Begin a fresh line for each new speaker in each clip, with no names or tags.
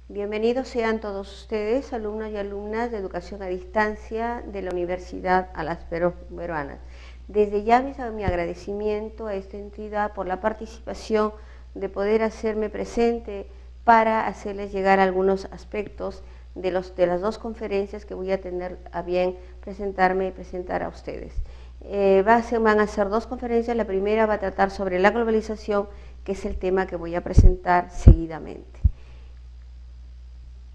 Bienvenidos sean todos ustedes, alumnos y alumnas de Educación a Distancia de la Universidad Alas Peruanas. Desde ya mi agradecimiento a esta entidad por la participación de poder hacerme presente para hacerles llegar algunos aspectos de las dos conferencias que voy a tener a bien presentarme y presentar a ustedes. Van a ser dos conferencias. La primera va a tratar sobre la globalización, que es el tema que voy a presentar seguidamente.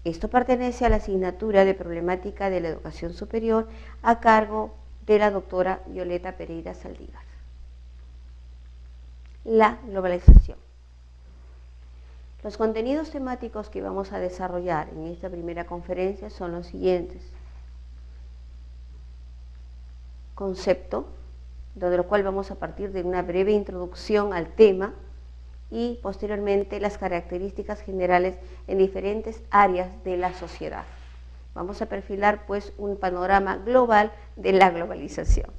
Esto pertenece a la asignatura de Problemática de la Educación Superior a cargo de la doctora Violeta Pereira Saldívar. La globalización. Los contenidos temáticos que vamos a desarrollar en esta primera conferencia son los siguientes. Concepto, de lo cual vamos a partir de una breve introducción al tema, y posteriormente las características generales en diferentes áreas de la sociedad. Vamos a perfilar pues un panorama global de la globalización.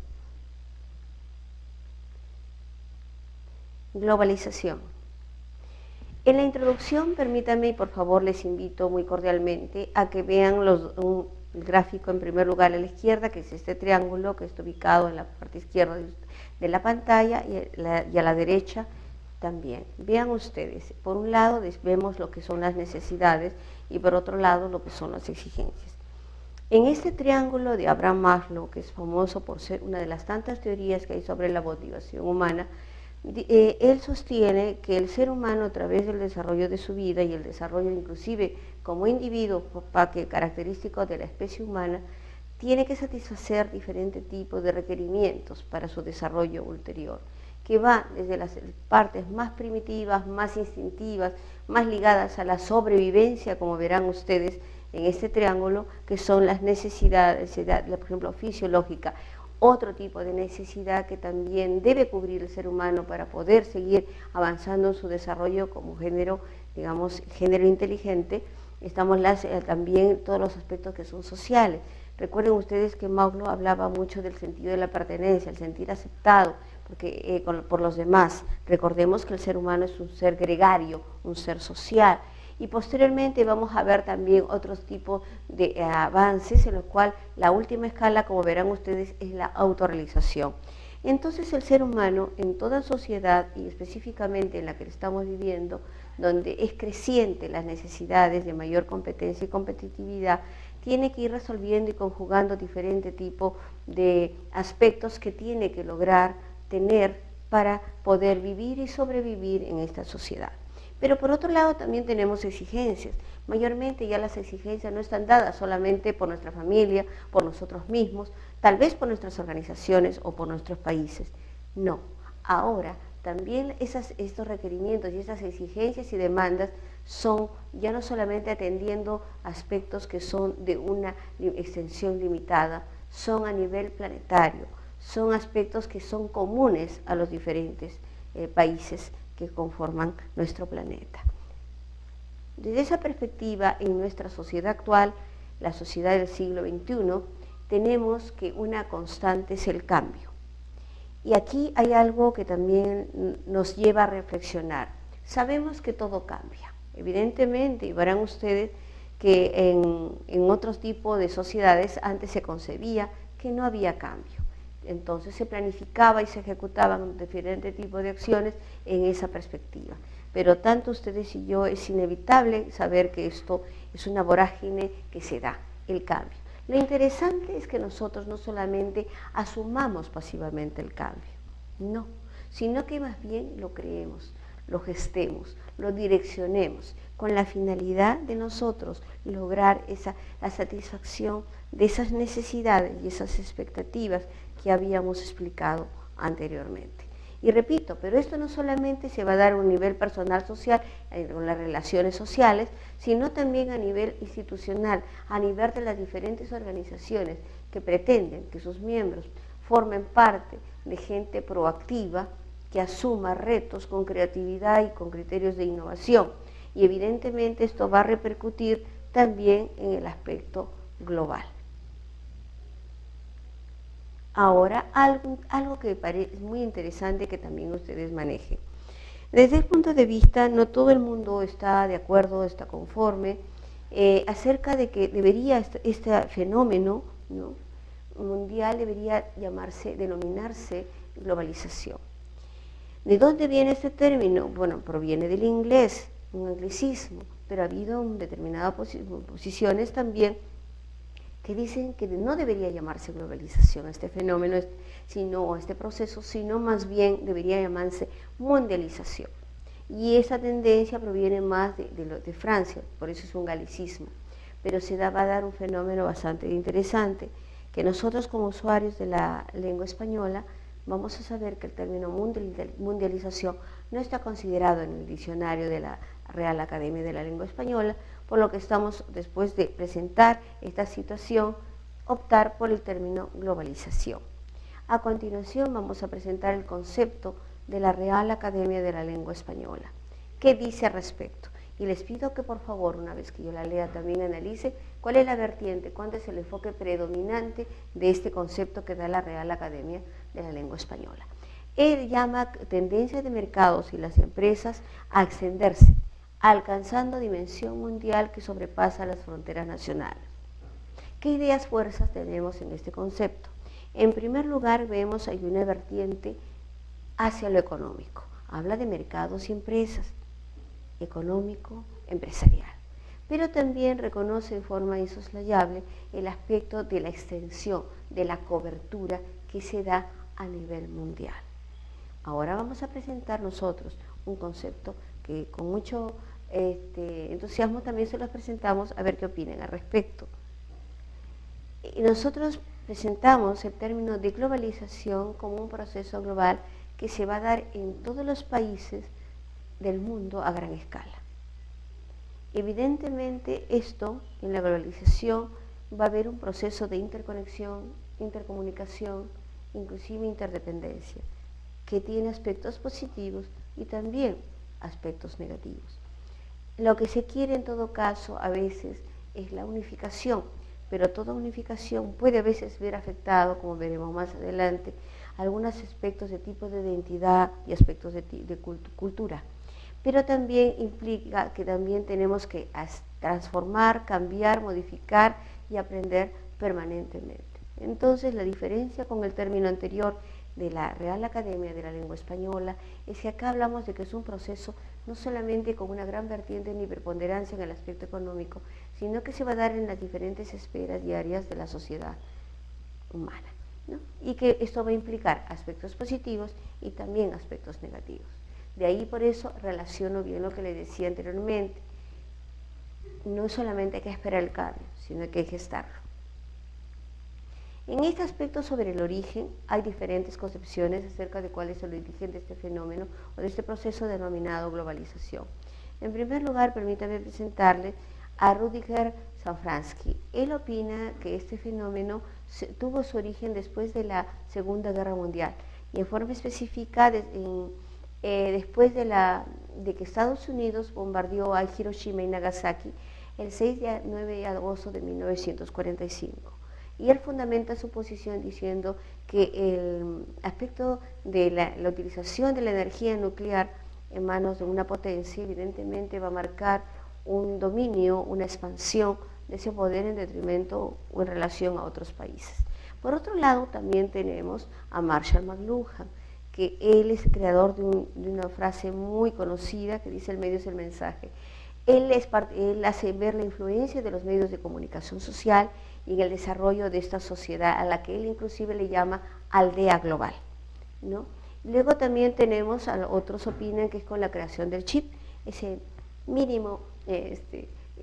Globalización. En la introducción, permítanme y por favor les invito muy cordialmente a que vean el gráfico en primer lugar a la izquierda, que es este triángulo que está ubicado en la parte izquierda de la pantalla, y a la derecha también. Vean ustedes, por un lado vemos lo que son las necesidades y por otro lado lo que son las exigencias. En este triángulo de Abraham Maslow, que es famoso por ser una de las tantas teorías que hay sobre la motivación humana, él sostiene que el ser humano, a través del desarrollo de su vida y el desarrollo inclusive como individuo característico de la especie humana, tiene que satisfacer diferentes tipos de requerimientos para su desarrollo ulterior, que va desde las partes más primitivas, más instintivas, más ligadas a la sobrevivencia, como verán ustedes en este triángulo, que son las necesidades, por ejemplo, fisiológica. Otro tipo de necesidad que también debe cubrir el ser humano para poder seguir avanzando en su desarrollo como género, digamos, género inteligente, estamos también todos los aspectos que son sociales. Recuerden ustedes que Maslow hablaba mucho del sentido de la pertenencia, el sentir aceptado por los demás. Recordemos que el ser humano es un ser gregario, un ser social. Y posteriormente vamos a ver también otros tipos de avances, en los cuales la última escala, como verán ustedes, es la autorrealización. Entonces el ser humano en toda sociedad, y específicamente en la que estamos viviendo, donde es creciente las necesidades de mayor competencia y competitividad, tiene que ir resolviendo y conjugando diferentes tipos de aspectos que tiene que lograr tener para poder vivir y sobrevivir en esta sociedad. Pero por otro lado también tenemos exigencias. Mayormente ya las exigencias no están dadas solamente por nuestra familia, por nosotros mismos, tal vez por nuestras organizaciones o por nuestros países. No, ahora también estos requerimientos y esas exigencias y demandas son ya no solamente atendiendo aspectos que son de una extensión limitada, son a nivel planetario, son aspectos que son comunes a los diferentes países que conforman nuestro planeta. Desde esa perspectiva, en nuestra sociedad actual, la sociedad del siglo XXI, tenemos que una constante es el cambio. Y aquí hay algo que también nos lleva a reflexionar. Sabemos que todo cambia, evidentemente, y verán ustedes que en otros tipos de sociedades antes se concebía que no había cambio. Entonces se planificaba y se ejecutaban diferentes tipos de acciones en esa perspectiva. Pero tanto ustedes y yo es inevitable saber que esto es una vorágine que se da, el cambio. Lo interesante es que nosotros no solamente asumamos pasivamente el cambio, no, sino que más bien lo creemos, lo gestemos, lo direccionemos, con la finalidad de nosotros lograr la satisfacción de esas necesidades y esas expectativas que habíamos explicado anteriormente. Y repito, pero esto no solamente se va a dar a un nivel personal social, con las relaciones sociales, sino también a nivel institucional, a nivel de las diferentes organizaciones que pretenden que sus miembros formen parte de gente proactiva, que asuma retos con creatividad y con criterios de innovación. Y evidentemente esto va a repercutir también en el aspecto global. Ahora, algo que me parece muy interesante que también ustedes manejen. Desde el punto de vista, no todo el mundo está de acuerdo, está conforme acerca de que debería este fenómeno, ¿no?, mundial debería denominarse globalización. ¿De dónde viene este término? Bueno, proviene del inglés, un anglicismo, pero ha habido determinadas posiciones también que dicen que no debería llamarse globalización a este fenómeno, sino a este proceso, sino más bien debería llamarse mundialización. Y esa tendencia proviene más de Francia, por eso es un galicismo, pero va a dar un fenómeno bastante interesante, que nosotros como usuarios de la lengua española vamos a saber que el término mundialización no está considerado en el diccionario de la Real Academia de la Lengua Española, por lo que estamos, después de presentar esta situación, optar por el término globalización. A continuación vamos a presentar el concepto de la Real Academia de la Lengua Española. ¿Qué dice al respecto? Y les pido que por favor, una vez que yo la lea, también analice cuál es la vertiente, cuál es el enfoque predominante de este concepto que da la Real Academia de la Lengua Española. Él llama tendencia de mercados y las empresas a extenderse, alcanzando dimensión mundial que sobrepasa las fronteras nacionales. ¿Qué ideas fuerzas tenemos en este concepto? En primer lugar, vemos hay una vertiente hacia lo económico. Habla de mercados y empresas, económico, empresarial. Pero también reconoce de forma insoslayable el aspecto de la extensión, de la cobertura que se da a nivel mundial. Ahora vamos a presentar nosotros un concepto que con mucho entusiasmo también se los presentamos a ver qué opinan al respecto. Y nosotros presentamos el término de globalización como un proceso global que se va a dar en todos los países del mundo a gran escala. Evidentemente esto, en la globalización, va a haber un proceso de interconexión, intercomunicación, inclusive interdependencia, que tiene aspectos positivos y también aspectos negativos. Lo que se quiere en todo caso a veces es la unificación, pero toda unificación puede a veces ver afectado, como veremos más adelante, algunos aspectos de tipo de identidad y aspectos de cultura. Pero también implica que también tenemos que transformar, cambiar, modificar y aprender permanentemente. Entonces, la diferencia con el término anterior de la Real Academia de la Lengua Española es que acá hablamos de que es un proceso no solamente con una gran vertiente ni preponderancia en el aspecto económico, sino que se va a dar en las diferentes esferas y áreas de la sociedad humana, ¿no? Y que esto va a implicar aspectos positivos y también aspectos negativos. De ahí por eso relaciono bien lo que le decía anteriormente. No solamente hay que esperar el cambio, sino que hay que gestarlo. En este aspecto sobre el origen hay diferentes concepciones acerca de cuál es el origen de este fenómeno o de este proceso denominado globalización. En primer lugar, permítame presentarle a Rüdiger Safranski. Él opina que este fenómeno tuvo su origen después de la Segunda Guerra Mundial y en forma específica después de que Estados Unidos bombardeó a Hiroshima y Nagasaki el 9 de agosto de 1945. Y él fundamenta su posición diciendo que el aspecto de la utilización de la energía nuclear en manos de una potencia evidentemente va a marcar un dominio, una expansión de ese poder en detrimento o en relación a otros países. Por otro lado, también tenemos a Marshall McLuhan, que él es creador de una frase muy conocida que dice: el medio es el mensaje. Él hace ver la influencia de los medios de comunicación social y en el desarrollo de esta sociedad a la que él inclusive le llama aldea global, ¿no? Luego también tenemos, otros opinan que es con la creación del chip, ese mínimo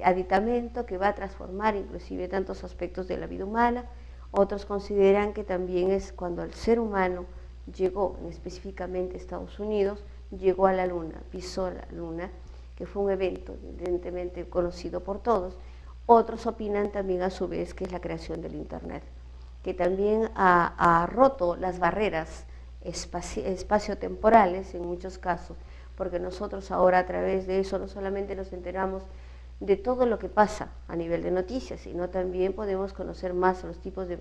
aditamento que va a transformar inclusive tantos aspectos de la vida humana. Otros consideran que también es cuando el ser humano llegó, específicamente a Estados Unidos, llegó a la Luna, pisó la Luna, que fue un evento evidentemente conocido por todos. Otros opinan también a su vez que es la creación del Internet, que también ha roto las barreras espaciotemporales en muchos casos, porque nosotros ahora a través de eso no solamente nos enteramos de todo lo que pasa a nivel de noticias, sino también podemos conocer más los tipos de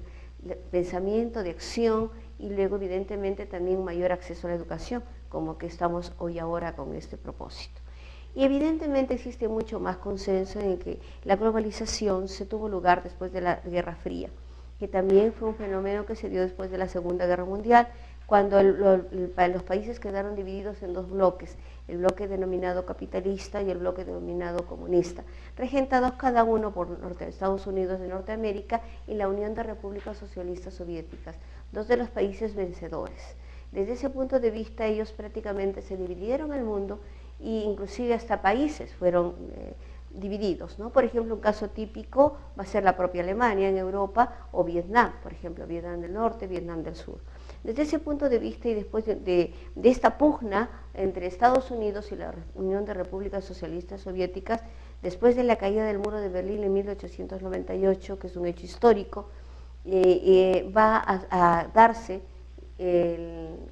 pensamiento, de acción, y luego evidentemente también mayor acceso a la educación, como que estamos hoy ahora con este propósito. Y evidentemente existe mucho más consenso en que la globalización se tuvo lugar después de la Guerra Fría, que también fue un fenómeno que se dio después de la Segunda Guerra Mundial, cuando los países quedaron divididos en dos bloques, el bloque denominado capitalista y el bloque denominado comunista, regentados cada uno por Estados Unidos de Norteamérica y la Unión de Repúblicas Socialistas Soviéticas, dos de los países vencedores. Desde ese punto de vista ellos prácticamente se dividieron el mundo e inclusive hasta países fueron divididos, ¿no? Por ejemplo, un caso típico va a ser la propia Alemania en Europa o Vietnam, por ejemplo, Vietnam del Norte, Vietnam del Sur. Desde ese punto de vista y después de esta pugna entre Estados Unidos y la Unión de Repúblicas Socialistas Soviéticas, después de la caída del muro de Berlín en 1898, que es un hecho histórico, va a darse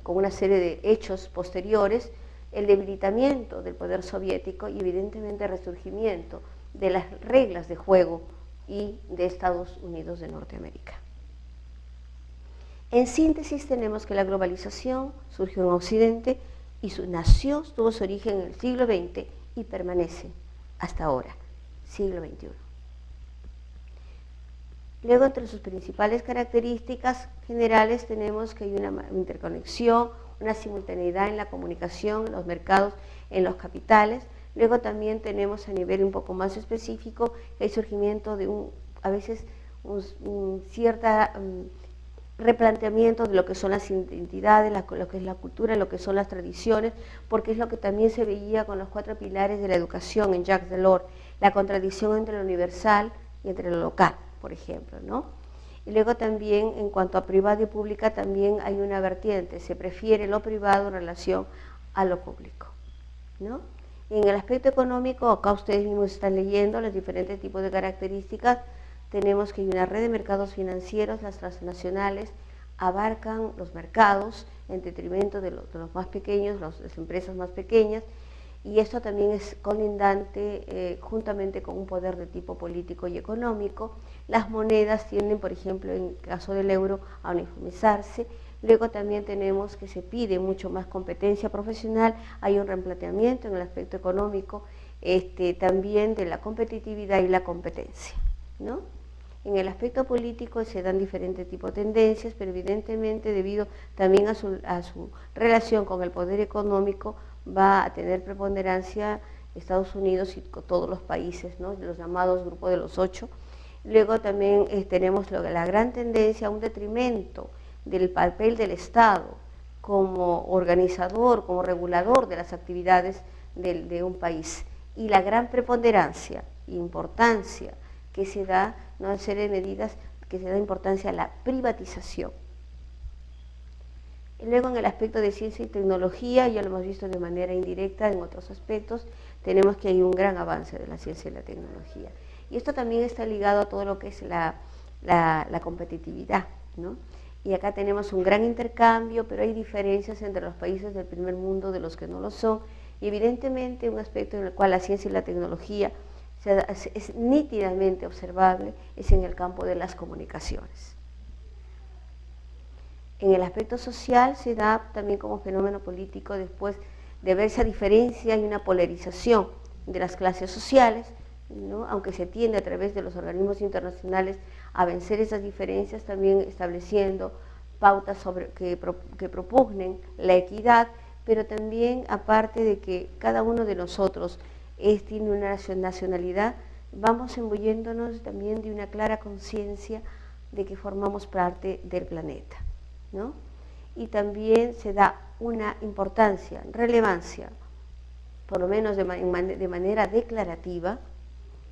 con una serie de hechos posteriores el debilitamiento del poder soviético y evidentemente el resurgimiento de las reglas de juego y de Estados Unidos de Norteamérica. En síntesis tenemos que la globalización surgió en Occidente y tuvo su origen en el siglo XX y permanece hasta ahora, siglo XXI. Luego, entre sus principales características generales tenemos que hay una interconexión, una simultaneidad en la comunicación, en los mercados, en los capitales. Luego también tenemos a nivel un poco más específico el surgimiento de a veces un cierto replanteamiento de lo que son las identidades, lo que es la cultura, lo que son las tradiciones, porque es lo que también se veía con los 4 pilares de la educación en Jacques Delors, la contradicción entre lo universal y entre lo local, por ejemplo, ¿no? Y luego también, en cuanto a privado y pública, también hay una vertiente, se prefiere lo privado en relación a lo público, ¿no? Y en el aspecto económico, acá ustedes mismos están leyendo los diferentes tipos de características. Tenemos que hay una red de mercados financieros, las transnacionales abarcan los mercados en detrimento de los más pequeños, las empresas más pequeñas, y esto también es colindante juntamente con un poder de tipo político y económico. Las monedas tienden, por ejemplo, en el caso del euro, a uniformizarse. Luego también tenemos que se pide mucho más competencia profesional, hay un replanteamiento en el aspecto económico también de la competitividad y la competencia, ¿no? En el aspecto político se dan diferentes tipos de tendencias, pero evidentemente debido también a su relación con el poder económico va a tener preponderancia Estados Unidos y todos los países, ¿no? Los llamados grupos de los 8. Luego también tenemos la gran tendencia a un detrimento del papel del Estado como organizador, como regulador de las actividades de un país, y la gran preponderancia e importancia que se da, una serie de medidas que se da importancia a la privatización. Y luego en el aspecto de ciencia y tecnología, ya lo hemos visto de manera indirecta en otros aspectos, tenemos que hay un gran avance de la ciencia y la tecnología. Y esto también está ligado a todo lo que es la competitividad, ¿no? Y acá tenemos un gran intercambio, pero hay diferencias entre los países del primer mundo de los que no lo son, y evidentemente un aspecto en el cual la ciencia y la tecnología es nítidamente observable es en el campo de las comunicaciones. En el aspecto social se da también como fenómeno político después de ver esa diferencia y una polarización de las clases sociales, ¿no? Aunque se tiende a través de los organismos internacionales a vencer esas diferencias, también estableciendo pautas que propugnen la equidad, pero también aparte de que cada uno de nosotros tiene una nacionalidad, vamos embulléndonos también de una clara conciencia de que formamos parte del planeta, ¿no? Y también se da una importancia, relevancia, por lo menos de manera declarativa,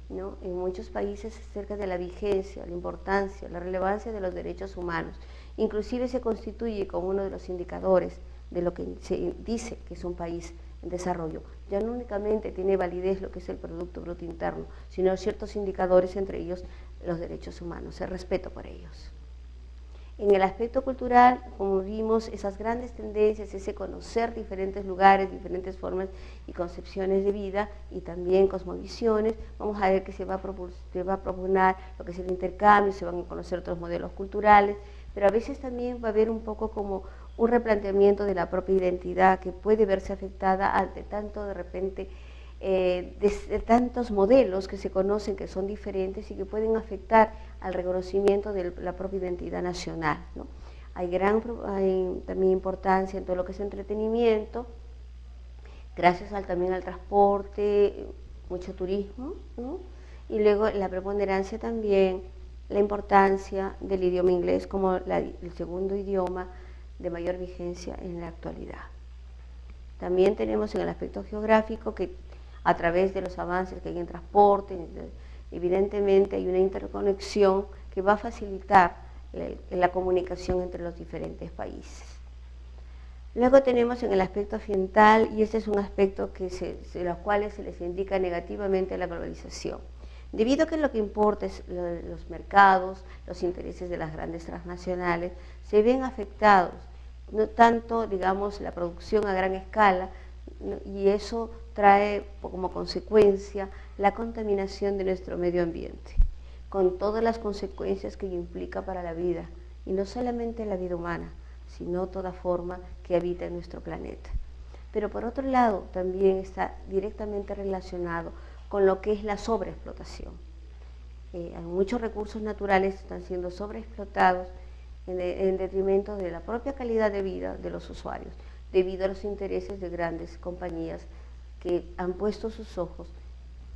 ¿no? En muchos países acerca de la vigencia, la importancia, la relevancia de los derechos humanos. Inclusive se constituye como uno de los indicadores de lo que se dice que es un país en desarrollo. Ya no únicamente tiene validez lo que es el Producto Bruto Interno, sino ciertos indicadores, entre ellos los derechos humanos, el respeto por ellos. En el aspecto cultural, como vimos, esas grandes tendencias, ese conocer diferentes lugares, diferentes formas y concepciones de vida y también cosmovisiones, vamos a ver que se va a proponer lo que es el intercambio, se van a conocer otros modelos culturales, pero a veces también va a haber un poco como un replanteamiento de la propia identidad que puede verse afectada ante tanto de repente de tantos modelos que se conocen que son diferentes y que pueden afectar al reconocimiento de la propia identidad nacional, ¿no? Hay también importancia en todo lo que es entretenimiento, gracias también al transporte, mucho turismo, ¿no? Y luego la preponderancia también, la importancia del idioma inglés como el segundo idioma de mayor vigencia en la actualidad. También tenemos en el aspecto geográfico que a través de los avances que hay en transporte, evidentemente hay una interconexión que va a facilitar la comunicación entre los diferentes países. Luego tenemos en el aspecto ambiental, y este es un aspecto los cuales se les indica negativamente la globalización. Debido a que lo que importa es los mercados, los intereses de las grandes transnacionales, se ven afectados, no tanto, digamos, la producción a gran escala, y eso trae como consecuencia la contaminación de nuestro medio ambiente, con todas las consecuencias que implica para la vida, y no solamente la vida humana, sino toda forma que habita en nuestro planeta. Pero por otro lado, también está directamente relacionado con lo que es la sobreexplotación. Muchos recursos naturales están siendo sobreexplotados en detrimento de la propia calidad de vida de los usuarios, debido a los intereses de grandes compañías que han puesto sus ojos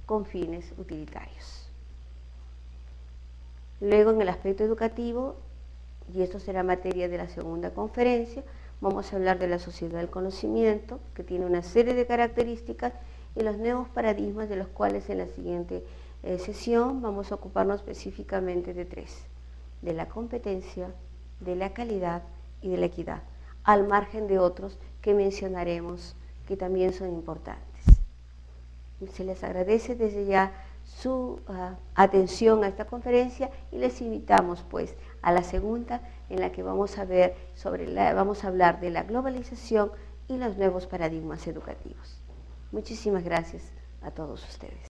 con fines utilitarios. Luego, en el aspecto educativo, y esto será materia de la segunda conferencia, vamos a hablar de la sociedad del conocimiento, que tiene una serie de características y los nuevos paradigmas, de los cuales en la siguiente sesión vamos a ocuparnos específicamente de tres: de la competencia, de la calidad y de la equidad, al margen de otros que mencionaremos que también son importantes. Se les agradece desde ya su atención a esta conferencia y les invitamos pues a la segunda, en la que vamos a hablar de la globalización y los nuevos paradigmas educativos. Muchísimas gracias a todos ustedes.